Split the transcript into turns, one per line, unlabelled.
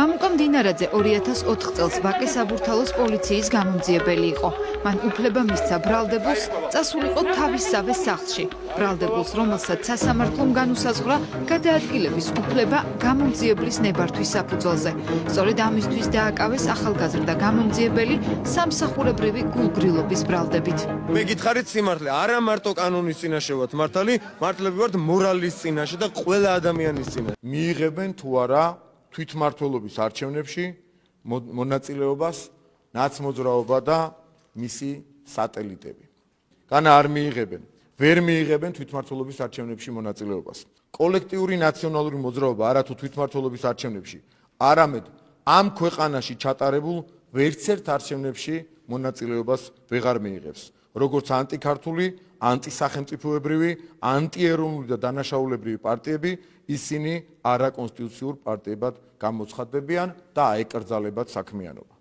მამუკა მდინარაძე 2004 წელს ვაკის საბურთალოს პოლიციის გამომძიებელი იყო. მან უფლება მისცა ბრალდებულს წასულიყო თავისსავე სახლში. ბრალდებულს, რომელსაც სასამართლომ განუსაზღვრა გადაადგილების უფლება გამომძიებლის ნებართვის საფუძველზე. სწორედ ამისთვის დააკავეს ახალგაზრდა გამომძიებელი სამსახურებრივი გულგრილობის ბრალდებით.
მე გითხარით სიმართლე, არა მარტო კანონის წინაშე ვართ მართალი, მართლები ვართ მორალის წინაშე და ყველა ადამიანის წინაშე.
მიიღებენ თუ არა თვითმმართველობის არჩევნებში მონაწილეობას ნაცმოძრაობა და მისი სატელიტები. განა არ მიიღებენ, ვერ მიიღებენ თვითმმართველობის არჩევნებში მონაწილეობას. კოლექტიური ნაციონალური მოძრაობა არათუ თვითმმართველობის არჩევნებში, არამედ ამ ქვეყანაში ჩატარებულ ვერცერთ არჩევნებში მონაწილეობას ვეღარ მიიღებს. როგორც ანტიქართული, ანტისახელმწიფოებრივი, ანტიეროვნული და დანაშაულებრივი პარტიები, ისინი არაკონსტიტუციურ პარტიებად გამოცხადდებიან და აეკრძალებათ საქმიანობა.